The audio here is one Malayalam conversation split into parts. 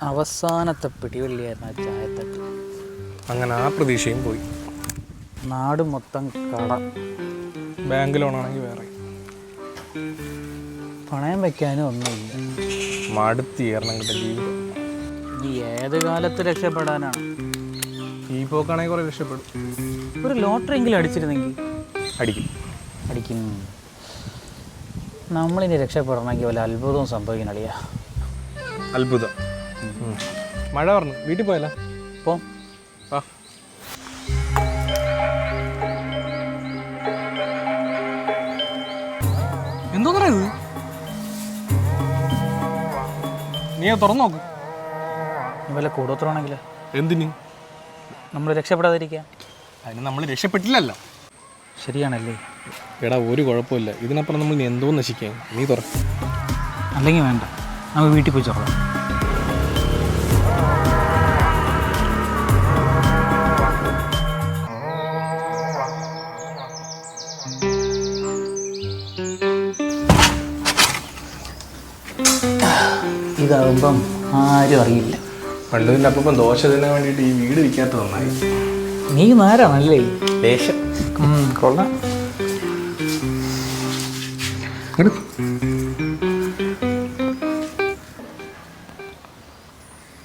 അവസാനത്തെ പിടിവള്ളിയായിരുന്നു ആ ചായത്തട്ട്. അങ്ങനെ ആ പ്രതീക്ഷയും പോയി. നാട് മൊത്തം കട. ബാങ്ക് ലോണാണെങ്കിൽ വേറെ. പണയം വയ്ക്കാനും ഒന്നുമില്ല. മടുത്തീരണം കിട്ട ജീവിതം. ഈ ഏത് കാലത്ത് രക്ഷപ്പെടാനാണ്? ഈ പോക്കാണെങ്കിൽ കുറേ രക്ഷപ്പെടും. ഒരു ലോട്ടറി എങ്കിലും അടിച്ചിരുന്നെങ്കിൽ. അടിക്കും. നമ്മളിനി രക്ഷപ്പെടണമെങ്കിൽ വല്ല അത്ഭുതവും സംഭവിക്കണളിയാ. അത്ഭുതം. മഴ പറഞ്ഞു. വീട്ടിൽ പോയല്ലോ. ഇപ്പോൾ എന്തോന്നാ ഇത്? നീ തുറന്നു നോക്ക്. വല്ല കൂടോത്രമാണെങ്കിലോ? എന്തിന്? നമ്മൾ രക്ഷപ്പെടാതിരിക്കുക. അതിന് നമ്മൾ രക്ഷപ്പെട്ടില്ലല്ലോ. ശരിയാണല്ലേ? എടാ ഒരു കുഴപ്പമില്ല. ഇതിനപ്പുറം നമ്മൾ ഇനി എന്തോ നശിക്കാം. നീ തുറ. അല്ലെങ്കിൽ വേണ്ട, നമ്മൾ വീട്ടിൽ പോയി ചോറാം. ഇതാകുമ്പം ആരും അറിയില്ല. പണ്ടുവിൻ്റെ അപ്പം ദോശ തിന്നാൻ വേണ്ടിയിട്ട് ഈ വീട് വിൽക്കാത്ത നന്നായി. നീ നേരാണല്ലേ? ലേശം കൊള്ളാം.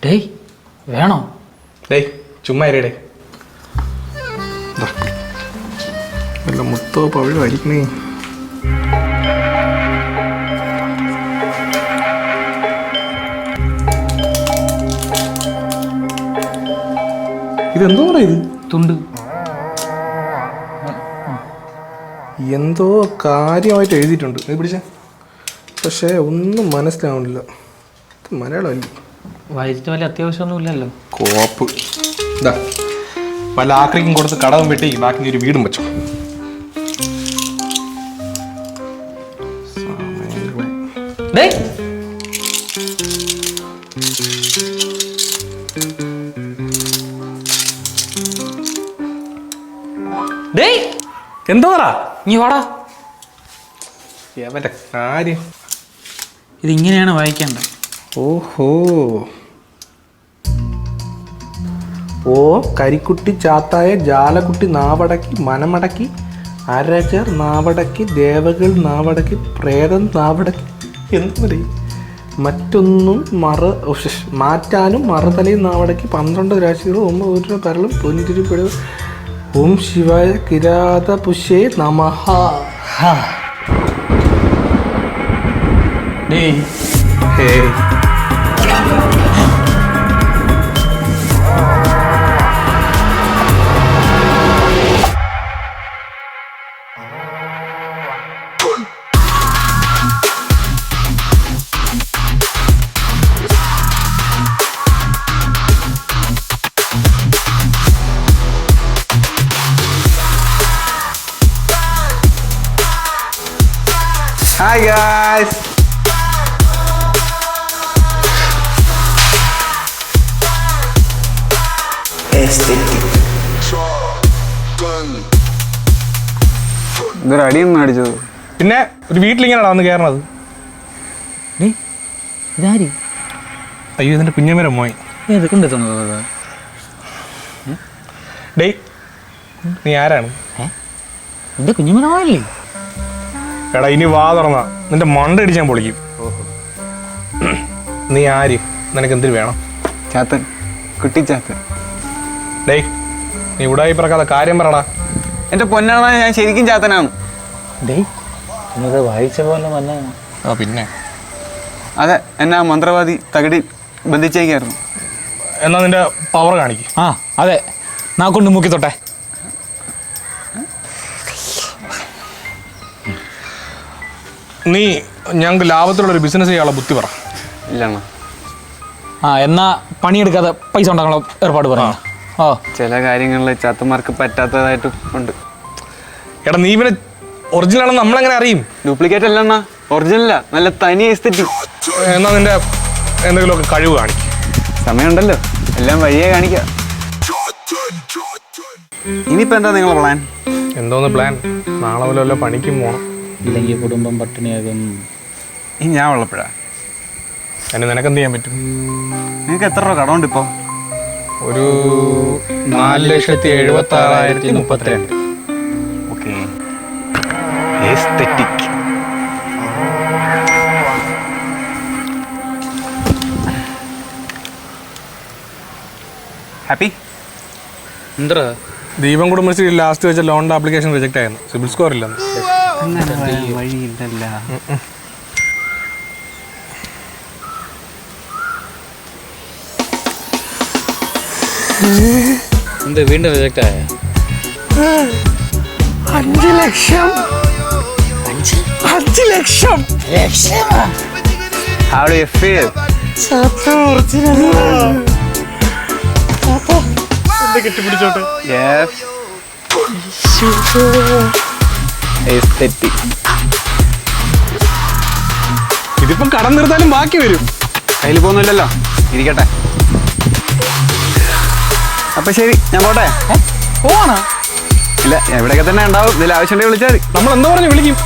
ഡേയ് വേണോ? ഡേയ് ചുമ്മാ ഇരടേ. വല്ല മുത്തോ പവിഴോ ആയിരിക്കണേ. ഇതെന്തോ ഇത്? തുണ്ട്. എന്തോ കാര്യമായിട്ട് എഴുതിയിട്ടുണ്ട്. നീ പിടിച്ച. പക്ഷേ ഒന്നും മനസ്സിലാവണില്ല. ഇത് മലയാളമല്ലേ? വായിച്ചിട്ട് വലിയ അത്യാവശ്യമൊന്നുമില്ലല്ലോ. കോപ്പ്. ഇതാ വല്ല ആക്രിക്കും കൊടുത്ത് കടവും വെട്ടി ബാക്കി നീ ഒരു വീടും വെച്ചോ. എന്തോടാ നീ വാടാ. എവന്റെ കാര്യം. ഇതിങ്ങനെയാണ് വായിക്കേണ്ടത്. ഓഹോ. ഓ കരിക്കുട്ടി ചാത്തായ ജാലക്കുട്ടി നാവടക്കി മനമടക്കി അരചർ നാവടക്കി ദേവകൾ നാവടക്കി പ്രേതം നാവടക്കി എന്ത് മറ്റൊന്നും മാറ്റാനും മറുതലയും നാവടക്കി 12 രാശികളും 9 കരളും പൊന്നിരിപ്പെടും. ഓം ശിവായ കിരാത പുഷേ നമഃ. ഹേ Hi guys. ഇതൊരു അടിയൊന്നും അടിച്ചത്. പിന്നെ ഒരു വീട്ടിലിങ്ങനെയാണോ വന്ന് കയറണത്? ഇതാരി? അയ്യോ ഇതിൻ്റെ കുഞ്ഞമ്മേരെ മോയി. ഡേയ് നീ ആരാണ്? എൻ്റെ കുഞ്ഞമ്മനല്ലേ? എടാ ഇനി വാ തുറന്നാ നിന്റെ മണ്ട ഇടിച്ച് ഞാൻ പൊളിക്കും. നീ ആര്? നിനക്ക് എന്തിനു വേണം? ചാത്തൻ, കുട്ടിച്ചാത്തൻ. ഡേയ് നീ ഉടായി പറക്കാതെ കാര്യം പറടാ. എൻ്റെ പൊന്നാണ്, ഞാൻ ശരിക്കും ചാത്തനാണ്. ഡേയ് എന്നത് വായിച്ച പോലെ വന്ന. ആ പിന്നെ അതെ, എന്നെ ആ മന്ത്രവാദി തകടി ബന്ധിച്ചേക്കായിരുന്നു. എന്നാ നിന്റെ പവർ കാണിക്കും. ആ അതെ, നാ കൊണ്ട് മുക്കി തൊട്ടെ. നീ ഞങ്ങൾക്ക് ലാഭത്തിലുള്ളൊരു ബിസിനസ് ചെയ്യാനുള്ള ബുദ്ധി പറ. ഇല്ലണ്ണ. ആ എന്നാ പണിയെടുക്കാതെ പൈസ ഉണ്ടാക്കാനുള്ള ഏർപ്പാട് പറയാം. ഓ ചില കാര്യങ്ങളിൽ ചാത്തന്മാർക്ക് പറ്റാത്തതായിട്ട് ഉണ്ട്. എടാ നീ പിന്നെ ഒറിജിനൽ ആണെന്ന് നമ്മളെങ്ങനെ അറിയും? ഡ്യൂപ്ലിക്കേറ്റ് അല്ലണ്ണ, ഒറിജിനലാ. നല്ല തനി എസ്തെറ്റിക്. എന്നാ നിന്റെ എന്തെങ്കിലുമൊക്കെ കഴിവ് കാണിക്കും. സമയമുണ്ടല്ലോ, എല്ലാം വഴിയേ കാണിക്കാം. ഇനിയിപ്പോൾ എന്താ നിങ്ങളെ പ്ലാൻ? എന്തോന്ന് പ്ലാൻ? നാളെ പോലെ വല്ല പണിക്കും പോകണം. ഇല്ലെങ്കിൽ കുടുംബം പട്ടിണിയാകും. ഈ ഞാൻ ഉള്ളപ്പോഴാ അതിന് നിനക്കെന്ത് ചെയ്യാൻ പറ്റും? നിങ്ങൾക്ക് എത്ര രൂപ കടമുണ്ട് ഇപ്പോൾ? ഒരു 4,76,032. ഓക്കെ. എസ്തെറ്റിക്. ഹാപ്പി? എന്താ ദീപം കുടുംബശ്രീ ലാസ്റ്റ് വെച്ച ലോണിന്റെ ആപ്ലിക്കേഷൻ റിജക്ട് ആയിരുന്നു. സിബിൽ സ്കോർ ഇല്ലെന്ന്. വഴിയില്ലല്ല. എന്ത് വീണ്ടും റിജക്റ്റ് ആയ? 5 ലക്ഷം. 5 ലക്ഷം. How do you feel? കെട്ടിപ്പിടിച്ചോട്ടെ. Yes. Aesthetic. ഇതിപ്പം കടം നിർത്താനും ബാക്കി വരും. കയ്യിൽ പോകുന്നില്ലല്ലോ, ഇരിക്കട്ടെ. അപ്പൊ ശരി, ഞാൻ പോട്ടെ. പോവാണോ? ഇല്ല, എവിടെയൊക്കെ തന്നെ ഉണ്ടാവും. ഇതിൽ ആവശ്യമുണ്ടെങ്കിൽ വിളിച്ചാൽ മതി. നമ്മൾ എന്താ പറഞ്ഞു വിളിക്കും?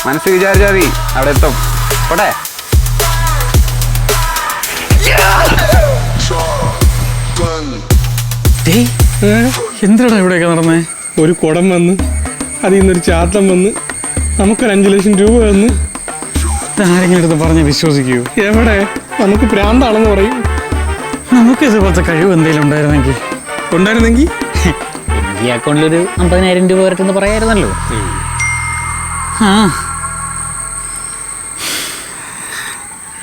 മനസ്സ് വിചാരിച്ചാൽ മതി, അവിടെ എത്തും. പോട്ടെ. എന്തിനാണ് ഇവിടെയൊക്കെ നടന്നേ? ഒരു കുടം വന്ന് അതിൽ നിന്നൊരു ചാത്തം വന്ന് നമുക്കൊരു 5 ലക്ഷം രൂപ വന്ന്. ആരെങ്കിലും എടുത്ത് പറഞ്ഞ് വിശ്വസിക്കൂ? എവിടെ? നമുക്ക് പ്രാന്താണെന്ന് പറയും. നമുക്ക് ഇതുപോലത്തെ കഴിവ് എന്തെങ്കിലും ഉണ്ടായിരുന്നെങ്കിൽ ഈ അക്കൗണ്ടിലൊരു 50,000 രൂപ വരട്ടെന്ന് പറയായിരുന്നല്ലോ. ആ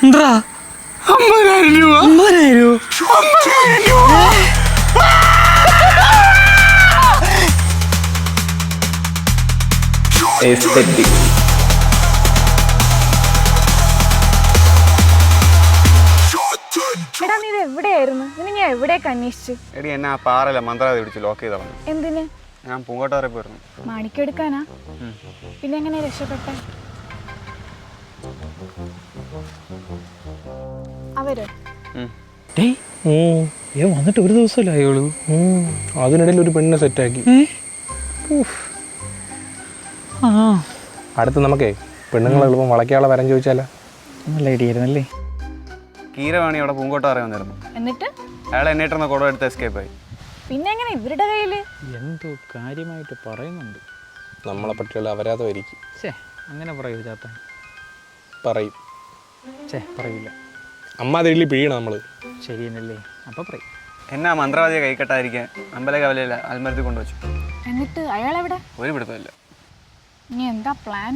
എന്താ 50,000 രൂപ. 50,000 രൂപ? Aesthetic. എടാ നീ ഇത് എവിടെയായിരുന്നു? നിന്നെ ഞാൻ എവിടെയൊക്കെ അന്വേഷിച്ചു. എടി എന്നെ ആ പാറയില മന്ത്രവാദി പിടിച്ച് ലോക്ക് ചെയ്താൽ മതി. എന്തിന്? ഞാൻ പൂങ്കോട്ടവരെ പോയിരുന്നു. മാണിക്കെടുക്കാനാ? പിന്നെ എങ്ങനെ രക്ഷപ്പെട്ടെ? അവരോ? വന്നിട്ട് ഒരു ദിവസമല്ലേ ആയുള്ളൂ. അതിനിടയിൽ ഒരു പെണ്ണിനെ സെറ്റാക്കി. അടുത്ത് നമുക്കേ പെണ്ണുങ്ങളെ എളുപ്പം വളയ്ക്കാനുള്ള വരം ചോദിച്ചാലോ? നല്ല ഐഡിയ ആയിരുന്നല്ലേ. കീരവാണി അവിടെ പൂങ്കോട്ടവരെ വന്നിരുന്നു. എന്നിട്ട് അയാൾ എന്നിട്ടിരുന്ന കുടം എടുത്ത് എസ്കേപ്പ് ആയി. പിന്നെ എങ്ങനെ ഇവരുടെ കയ്യില്? എന്തോ കാര്യമായിട്ട് പറയുന്നുണ്ട്. നമ്മളെ പറ്റിയുള്ള അപരാധമായിരിക്കും. അങ്ങനെ പറയൂ ചാത്ത. പറയും. പറയില്ല. അമ്മ അതിൽ പിഴിയണം നമ്മള്. ശരിയെന്നല്ലേ? അപ്പൊ പറയും. എന്നാ മന്ത്രവാദിയെ കൈക്കെട്ടായിരിക്കാൻ അമ്പല കവലയില്ല അൽമരത്തിൽ കൊണ്ടുവച്ചു. എന്നിട്ട് അയാൾ എവിടെ? ഒരു പിടുത്തമില്ല. നീ എന്താ പ്ലാൻ?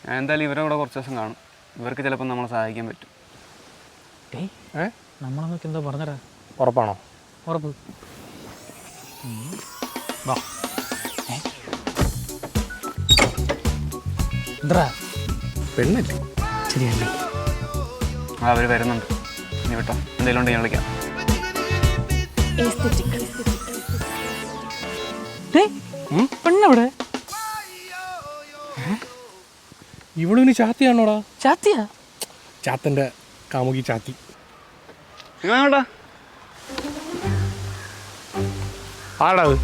ഞാൻ എന്തായാലും ഇവരുടെ കൂടെ കുറച്ച് ദിവസം കാണും. ഇവർക്ക് ചിലപ്പോൾ നമ്മളെ സഹായിക്കാൻ പറ്റും. നമ്മളൊക്കെ എന്തോ പറഞ്ഞടാ. ഉറപ്പാണോ? ഉറപ്പ്. എന്താ പെണ്ണല്ലേ? ശരിയല്ലേ? അവർ വരുന്നുണ്ട്. നീ വിട്ടോ, എന്തെങ്കിലും ഉണ്ടെങ്കിൽ ഞാൻ വിളിക്കാം. പെണ്ണെവിടെ? ഇവളിന് ചാത്തിയാണോടാ? ചാത്തിയാ? ചാത്തന്റെ കാമുകി ചാത്തി. നിങ്ങളെങ്ങോട്ടാ? ആടാ അത്?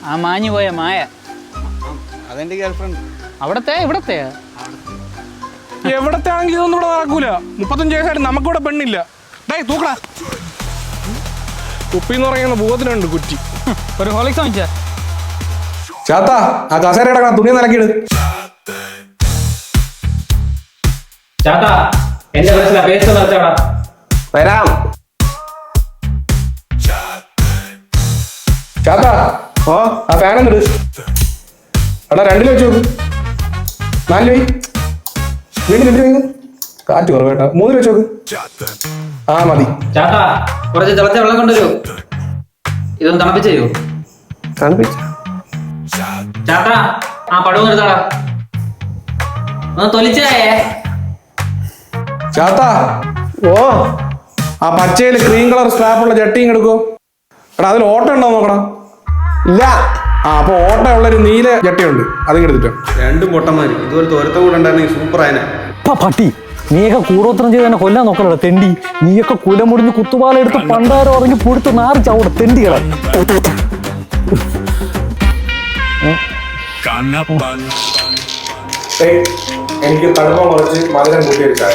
ആ മാഞ്ഞു പോയ മായ. അതെന്റെ ഗേൾഫ്രണ്ട്. അവിടത്തെ ഇവിടത്തെയാ? എവിടത്തെ ആണെങ്കിലും ഇതൊന്നും ഇവിടെ നടക്കൂല. 35 വയസ്സായിട്ട് നമുക്കിവിടെ പെണ്ണില്ല. തൂക്കടാ. കുപ്പിന്ന് പറയുന്ന ഭൂതത്തിനുണ്ട് കുറ്റി. ഒരു ഹോളിക്സ് വാങ്ങിച്ചാ? ചാത്ത ആ കസേരയുടെ തുണി നിലക്കിട്. ചാത്താ എന്റെ പ്രശ്നം പേസ്റ്റ് നിർത്തടാ. വരാം. ചാത്ത ഓ ആ ഫാൻ ഇട്. എടാ 2 വെച്ച് നോക്ക്. 4 വൈ. വീണ്ടും 2 വൈ. കാറ്റ് കുറവ് കേട്ടോ. 3 വെച്ച് നോക്ക്. ആ മതി. ചാത്താ കുറച്ച് തിളച്ച വെള്ളം കൊണ്ടുവരൂ. ഇതൊന്ന് തണുപ്പിച്ചു തരൂ. തണുപ്പിച്ച ചാത്താ ആ പടവ് നിർത്താടാ. ഒന്ന് തൊലിച്ചേ. ചാത്ത ഓ ആ പച്ചയില് ക്രീം കളർ സ്ട്രാപ്പുള്ള ചട്ടിയും എടുക്കോ. എടാ അതിൽ ഓട്ടം ഉണ്ടോ നോക്കടാ. ഇല്ല. ആ അപ്പൊ ഓട്ടമുള്ളൊരു നീല ചട്ടിയുണ്ട്, അതും എടുത്തിട്ടോ. 2 പൊട്ടന്മാര് ഇതുപോലത്തെ ഒരുത്തം കൂടെ ഉണ്ടായിരുന്നെങ്കിൽ സൂപ്പർ ആയനെ. പട്ടി നീയൊക്കെ കൂടോത്രം ചെയ്ത് തന്നെ കൊല്ലാൻ നോക്കണോ തെണ്ടി. നീയൊക്കെ കുല മുടിഞ്ഞ് കുത്തുപാല എടുത്ത് പണ്ടാരോ ഇറങ്ങി പുഴുത്ത് നാറി ചവിടെ തെണ്ടികളെ. എനിക്ക് കടുപ്പം കുറച്ച് മധുരം കൂട്ടി എടുക്കാം.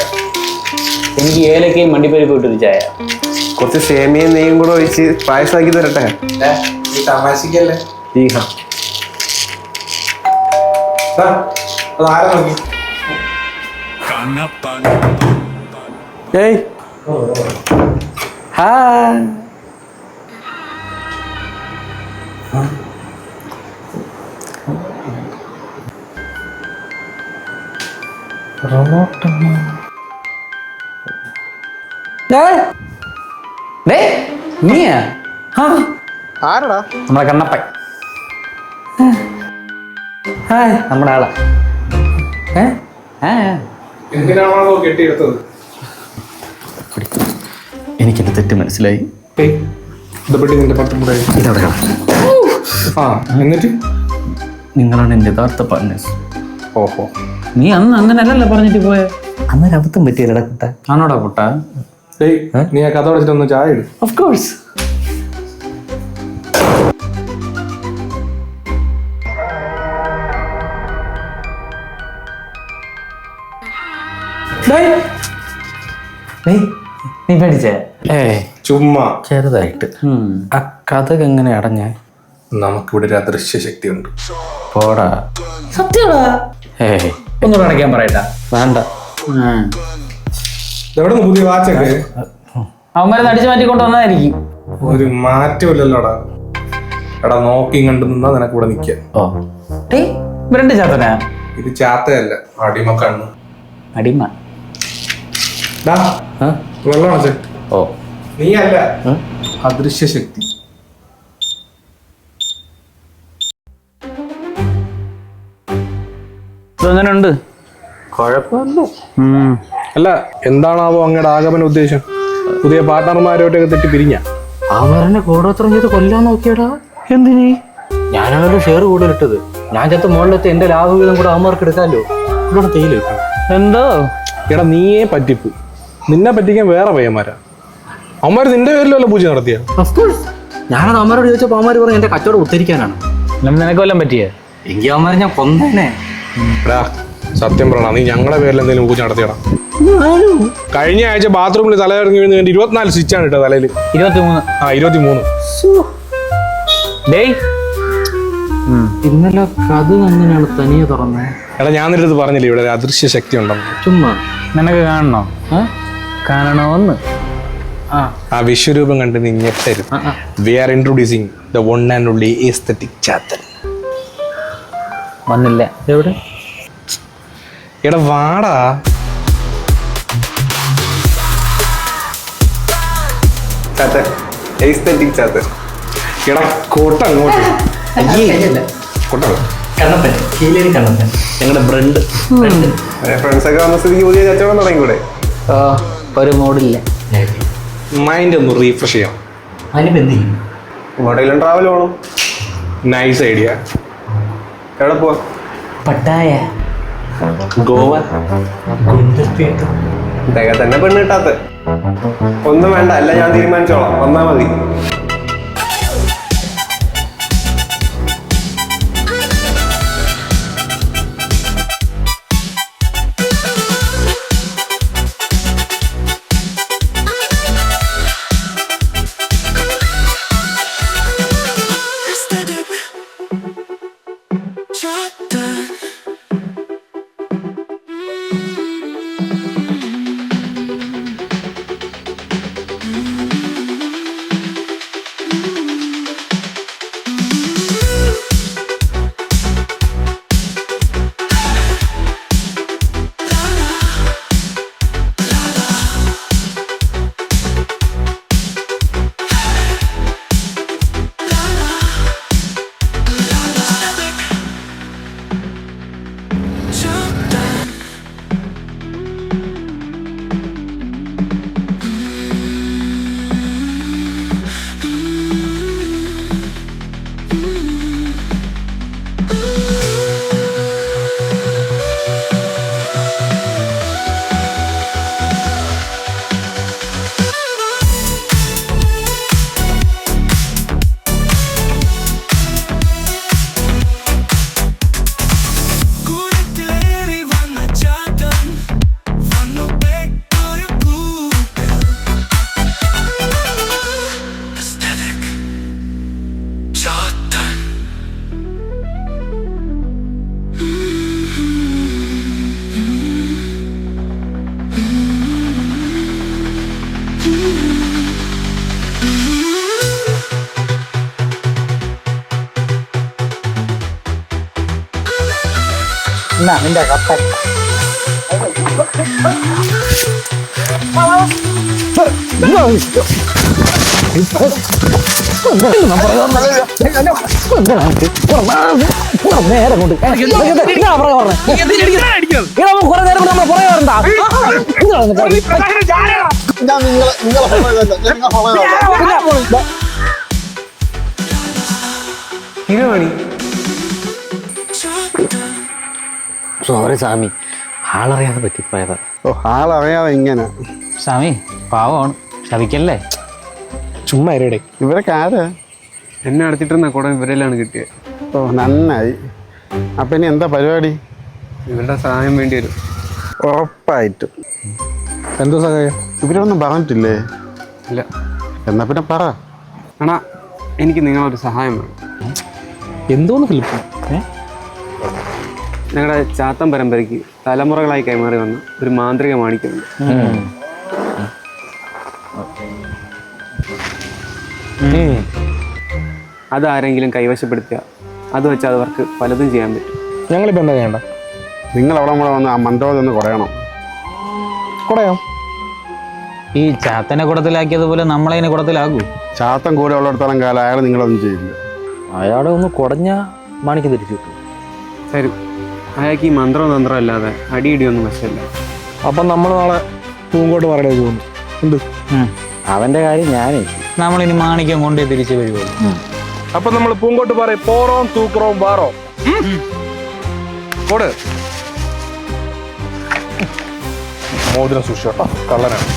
എനിക്ക് ഏലക്കയും മണ്ടിപ്പരിപ്പ് ഇട്ടൊരു ചായ. കുറച്ച് സേമിയയും നെയ്യും കൂടെ ഒഴിച്ച് പായസമാക്കി തരട്ടെ. തമാശക്കല്ലേ? ഏയ് ഹായ്. നീയാ? ആരടാ? നമ്മുടെ കണ്ണപ്പൻ. ഹായ്, നമ്മുടെ ആളാ. എന്തിനാണോ കെട്ടിയെടുത്തത്? എനിക്കെന്റെ തെറ്റ് മനസ്സിലായി. നിന്റെ പത്തുമുടായി ഇതവിടെ ആ എന്നിട്ട് നിങ്ങളാണ് എൻ്റെ യഥാർത്ഥ പാർട്ട്നേഴ്സ്. ഓഹോ, നീ അന്ന് അങ്ങനെയല്ലല്ലോ പറഞ്ഞിട്ട് പോയെ. അന്നൊരു അബദ്ധം പറ്റിയല്ലടാ കുട്ട. ആണോടാ കുട്ട? നീ ആ കഥ വിളിച്ചിട്ടൊന്ന് ചായ ഇടും. Of course. നീ പേടിച്ചേ? ചുമ്മാ ചെറുതായിട്ട്. ആ കഥ എങ്ങനെ അടഞ്ഞേ? നമുക്കിവിടെ ഒരു അദൃശ്യ ശക്തിയുണ്ട്. പോടാ. സത്യടാ. ഒന്നുകൂടെ അടയ്ക്കാൻ പറയട്ടാ. വേണ്ട. എവിടെ നിന്ന് പുതിയ വാച്ചൊക്കെ? അവന്മാരെ അടിച്ചു മാറ്റിക്കൊണ്ട് വന്നതായിരിക്കും. ഒരു മാറ്റമില്ലല്ലോടാ. എടാ നോക്കി കണ്ടു നിന്നാ നിനക്ക് ഇവിടെ നിൽക്കാം. ബ്രണ്ട് ചാത്തനാ? ഇത് ചാത്തയല്ല, അടിമ കണ്ണു. അടിമ വെള്ളം അടച്ചേ. ഓ, നീ അല്ല, അദൃശ്യ ശക്തി. ഇതെങ്ങനെയുണ്ട്? കുഴപ്പമില്ല. അല്ല, എന്താണാവോ അങ്ങയുടെ ആഗമന ഉദ്ദേശം? പുതിയ പാർട്ട്ണർമാരോട്ടൊക്കെ തെറ്റി പിരിഞ്ഞ അവരെന്നെ കൂടോത്രം ചെയ്ത് കൊല്ലാൻ നോക്കിയടാ. എന്തിനീ? ഞാനാണല്ലോ ഷെയർ കൂടുതലിട്ടത്. ഞാൻ ചത്ത മുകളിലത്തെ എന്റെ ലാഭവിധം കൂടെ അവന്മാർക്ക് എടുക്കാമല്ലോ. ഇവിടെ തേയില കിട്ടും. എന്തോ എടാ, നീയേ പറ്റിപ്പ്. നിന്നെ പറ്റിക്കാൻ വേറെ പയ്യന്മാരാ. അവന്മാർ നിന്റെ പേരിലല്ല പൂജ നടത്തിയ. ഞാനത് അമ്മരോട് ചോദിച്ചപ്പോൾ അമ്മമാര് പറഞ്ഞു എന്റെ കച്ചവടം ഉത്തരിക്കാനാണ്. നിനക്ക് കൊല്ലം പറ്റിയേ? എങ്കിൽ അമ്മമാരെ ഞാൻ കൊന്നേനെ. എടാ സത്യം പറയണ, നീ ഞങ്ങളുടെ പേരിൽ എന്തെങ്കിലും പൂജ നടത്തിയടാ? കഴിഞ്ഞ ആഴ്ച ബാത്റൂമിൽ തലയിറങ്ങി വീണ് 24 സ്റ്റിച്ചാണ് ഇട്ടത് തലയിൽ. 23. ആ 23. ഇന്നലെ കഥ അങ്ങനെയാണ് തനിയെ തുറന്നേ. എടാ ഞാൻ നിന്റെ അടുത്ത് പറഞ്ഞില്ലേ ഇവിടെ ഒരു അദൃശ്യ ശക്തി ഉണ്ടെന്ന്. ചുമ്മാ നിനക്ക് കാണണോ? കാണണോന്ന്. ആ വിശ്വരൂപം കണ്ട് നീ ഞെട്ടരുത്. We are introducing the one and only aesthetic Chathan. വന്നില്ല. എവിടെ? എടാ വാടാ. ചാത്തൻ, എസ്തെറ്റിക് ചാത്തൻ. എടാ കോട്ട അങ്ങോട്ട്. കണ്ണപ്പൻ, കീലേരി കണ്ണപ്പൻ, ഞങ്ങളുടെ ബ്രണ്ട്. ഫ്രണ്ട്സൊക്കെ വന്ന സ്ഥിതിക്ക് പുതിയ കച്ചവടം തുടങ്ങിക്കൂടെ? ഒരു മോഡില്ല. മൈൻഡ് ഒന്ന് റീഫ്രഷ് ചെയ്യാം. അതിനിപ്പോ എന്ത് ചെയ്യും? എങ്ങോട്ടെങ്കിലും ട്രാവൽ പോകണം. Nice idea. എവിടെ പോവാ? പട്ടായ, ഗോവ, ഗുണ്ടൽപേട്ട. ഇതൊക്കെ തന്നെ പെണ്ണ് കിട്ടാത്ത. ഒന്നും വേണ്ട, അല്ല ഞാൻ തീരുമാനിച്ചോളാം. വന്നാ മതി. നിന്റെ കപ്പ നേരെ കൊണ്ട് കുറെ നേരം നമ്മൾ പുറകെ വരണ്ട. സോറി സ്വാമി, ആളറിയാതെ പറ്റിപ്പോയതാ. ആളറിയാതെ ഇങ്ങനെ. സ്വാമി പാവമാണ്, ശവിക്കല്ലേ. ചുമ്മാ ഇരടെ ഇവരൊക്കെ ആരാ? എന്നെ അടച്ചിട്ടിരുന്ന കുടം ഇവരെല്ലാം കിട്ടിയത്. ഓ നന്നായി. അപ്പൊ ഇനി എന്താ പരിപാടി? ഇവരുടെ സഹായം വേണ്ടി വരും. ഉറപ്പായിട്ടും. എന്തോ സഹായം? ഇവരൊന്നും പറഞ്ഞിട്ടില്ലേ? ഇല്ല. എന്നാ പിന്നെ പറ. അണ്ണാ, എനിക്ക് നിങ്ങളൊരു സഹായം വേണം. എന്തോന്ന് ഫിലിപ്പ്? ഞങ്ങളുടെ ചാത്തൻ പരമ്പരയ്ക്ക് തലമുറകളായി കൈമാറി വന്ന ഒരു മാന്ത്രിക മാണിക്യമുണ്ട്. അതാരെങ്കിലും കൈവശപ്പെടുത്തിയ അത് വെച്ച് അവർക്ക് പലതും ചെയ്യാൻ പറ്റും. ഞങ്ങളിപ്പോൾ എന്താ ചെയ്യണ്ട? നിങ്ങൾ അവിടെ കൂടെ വന്ന് ആ മണ്ഡപത്തിൽ നിന്ന് കുടയണം. കുടയാം. ഈ ചാത്തനെ കുടത്തിലാക്കിയതുപോലെ നമ്മളതിനെ കുടത്തിലാകൂ. ചാത്തൻ കൂടെ ഉള്ളിടത്തോളം കാലം അയാൾ നിങ്ങളൊന്നും ചെയ്യില്ല. അയാളെ ഒന്ന് കുടഞ്ഞ മാണിക്ക് തിരിച്ചു കിട്ടും. ശരി, അയാൾക്ക് ഈ മന്ത്രവും തന്ത്രം അല്ലാതെ അടിയിടിയൊന്നും വശമില്ല. അപ്പം നമ്മൾ നാളെ പൂങ്കോട്ട് പറയണേ പോകുന്നു. എന്ത്? അവന്റെ കാര്യം ഞാനേ. നമ്മളിനി മാണിക്യം കൊണ്ടേ തിരിച്ചു വരുള്ളൂ. അപ്പൊ നമ്മൾ പൂങ്കോട്ട് പറയും പോറോം തൂക്കറോം വാറോ കോട് മോതിരം സൂക്ഷിച്ചോട്ടോ, കള്ളനാണ്.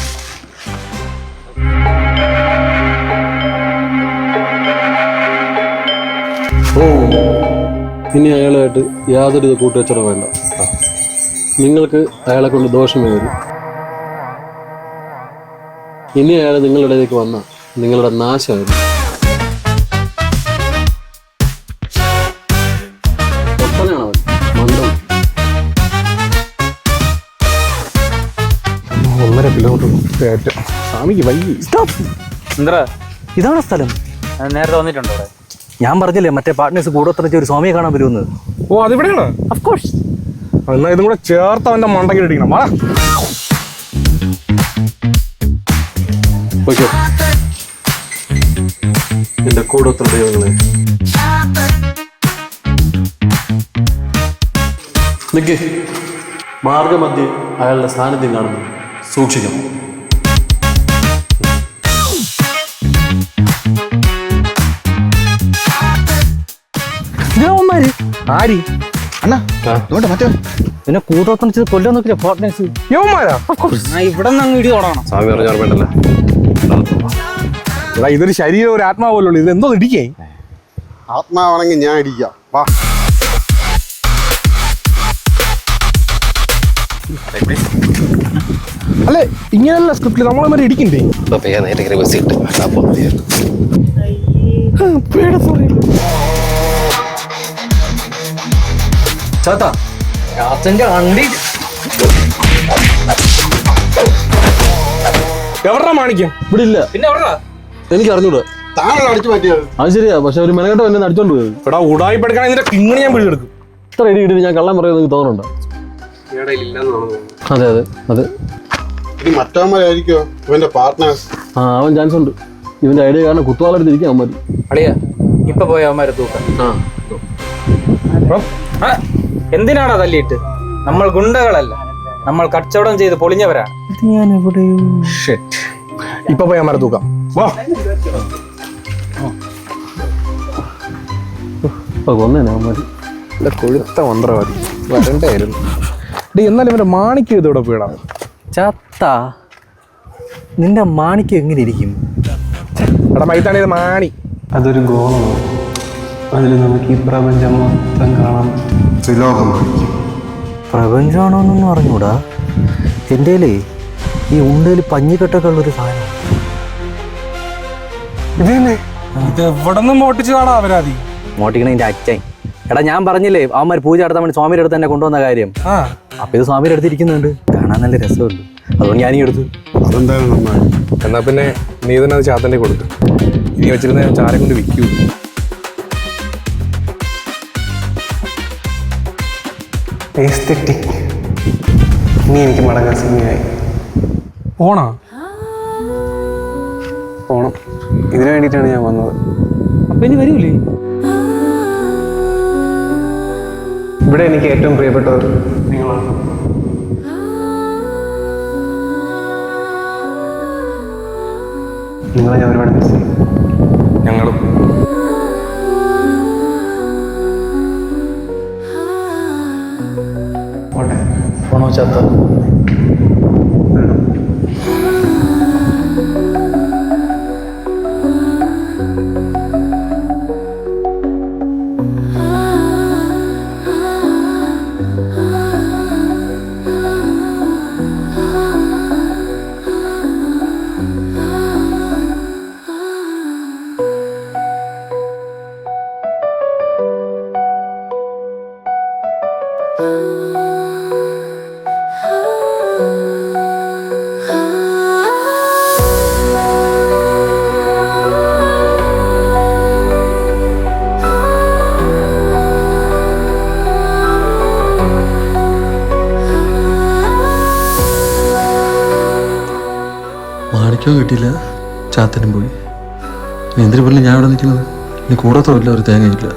ഇനി അയാളായിട്ട് യാതൊരു കൂട്ടുവെച്ചറോ വേണ്ട. നിങ്ങൾക്ക് അയാളെ കൊണ്ട് ദോഷമേ വരും. ഇനി അയാൾ നിങ്ങളുടെ ഇടയിലേക്ക് വന്നാൽ നിങ്ങളുടെ നാശമായിരുന്നു. ഒപ്പനാണ് അവൻ, മന്ത്രം. 1.5 കിലോമീറ്റർ കയറ്റം. സ്വാമിക്ക് വൈകി. എന്താ ഇതാണ് സ്ഥലം? നേരത്തെ വന്നിട്ടുണ്ടോ അവിടെ? ഞാൻ പറഞ്ഞില്ലേ മറ്റേ പാർട്ട്നേഴ്സ് കൂടൊത്തിച്ച് ഒരു സ്വാമിയെ കാണാൻ വരുമെന്ന്. ഓ അതിവിടെയാണ്. ഓഫ്കോഴ്സ്. എന്നാ ഇതും കൂടെ ചേർത്ത് അവന്റെ മണ്ടയ്ക്ക് ഇടിക്കണം. വാ ഓക്കെ, എന്റെ കൂടൊത്ര ദൈവങ്ങളെ നിക്ക്. മാർഗമധ്യേ അയാളുടെ സാന്നിധ്യം കാണുന്നു, സൂക്ഷിക്കണം. ആരി പിന്നെ കൂടൊത്തിച്ച് കൊല്ലാൻ നോക്കില്ല പാർട്ട്നേഴ്സ്. യവന്മാരാ? ഇവിടെ നിന്ന് അങ്ങ് ഇടി തുടങ്ങണം. സ്വാമി പറഞ്ഞ ഓർമ്മയുണ്ടല്ലോ. എടാ ഇതൊരു ശരീരം ഒരു ആത്മാവല്ലോ, ഇത് എന്തോ ഇടിക്കേ? ആത്മാവാണെങ്കിൽ ഞാൻ ഇടിക്കാം. വാ അല്ലെ ഇങ്ങനെയല്ല സ്ക്രിപ്റ്റിൽ നമ്മളെ ഇടിക്കണ്ടേ? ചാത്താ, എവിടാ മാണിക്യം? ഇവിടെ ഇല്ല. പിന്നെ എവിടാ? എനിക്ക് അറിഞ്ഞൂടാ. അത് ശരിയാ, പക്ഷെ ഒരു മെനക്കെട്ടോ എന്നെ അടിച്ചോണ്ട് പോയത്. എടാ ഉടായി പഠിക്കണ ഇതിന്റെ കിങ്ങിണി ഞാൻ പിടിച്ചെടുക്കും. ഇത്ര ഇടി ഇടി ഞാൻ കള്ളം പറയുന്നത് നിങ്ങൾക്ക് തോന്നുന്നുണ്ടോ? അതെ അതെ അതെ. മറ്റവന്മാരായിരിക്കോ ഇവന്റെ പാർട്ട്നേഴ്സ്? ആ, അവൻ ചാൻസ് ഉണ്ട്. ഇവന്റെ ഐഡിയ കാരണം കുത്തുവാളെടുത്തിരിക്കും അവന്മാർ. അളിയാ ഇപ്പൊ പോയ അവന്മാരെ തൂക്കാം. എന്തിനാടാ തല്ലിയിട്ട്? നമ്മൾ ഗുണ്ടകളല്ല, നമ്മൾ കച്ചവടം ചെയ്ത് പൊളിഞ്ഞവരാ. ഇപ്പൊ പോയി അമ്മ തൂക്കാം. വാ കൊന്നേനെ അവന്മാർ. അല്ല കൊഴുത്ത മന്ത്രവാദി വരണ്ടായിരുന്നു. എന്നാലും ഇവന്റെ മാണിക്യം ഇതോടെ പോയിടാ. ചത്ത നിന്റെ മാണിക്യം എങ്ങനെ ഇരിക്കും? എടാ മൈത്താണ് ഇത് മാണി. അതൊരു ഗോളമാണ്. അതിൽ നമുക്ക് ഈ പ്രപഞ്ചം മൊത്തം കാണാം. പ്രപഞ്ചമാണോന്നൊന്നും അറിഞ്ഞൂടാ. എൻ്റെ ഈ ഉണ്ടയിൽ പഞ്ഞിക്കെട്ടൊക്കെ ഉള്ളൊരു സാധനം. ഇത് എവിടെ നിന്ന് മോട്ടിച്ച് കാണാ അവരാതി മോട്ടിക്കണതിന്റെ അച്ഛൻ. എടാ ഞാൻ പറഞ്ഞില്ലേ അവന്മാർ പൂജ നടത്താൻ വേണ്ടി സ്വാമിയുടെ അടുത്ത് തന്നെ കൊണ്ടുവന്ന കാര്യം. അപ്പൊ ഇത് സ്വാമിയുടെ അടുത്ത് ഇരിക്കുന്നുണ്ട്, കാണാൻ നല്ല രസമുണ്ട്. അതുകൊണ്ട് ഞാനീ എടുത്തു. അതെന്തായാലും നന്നായി. എന്നാ പിന്നെ നീ തന്നെ അത് ചാത്തന്റെ കൊടുത്തു. ഇനി വെച്ചിരുന്ന ചാരെ കൊണ്ട് വിൽക്കൂ. എസ്തെറ്റിക്. ഇനി എനിക്ക് മടങ്ങാൻ സമയമായി. പോണോ? പോണം. ഇതിനു വേണ്ടിയിട്ടാണ് ഞാൻ വന്നത്. അപ്പൊ ഇനി വരൂലേ? ഇവിടെ എനിക്ക് ഏറ്റവും പ്രിയപ്പെട്ടവർ നിങ്ങളാണ്. നിങ്ങളെ ഞാൻ ഒരുപാട് മിസ് ചെയ്യും. ഞങ്ങളും. പോട്ടെ. പോണോ ചാത്ത? വേണം. മാണിക്കോ കിട്ടിയില്ല, ചാത്തനും പോയി. എന്തിനു പോലും ഞാൻ ഇവിടെ നിൽക്കുന്നത്? ഇനി കൂടത്തോ ഇല്ല, ഒരു തേങ്ങയില്ല.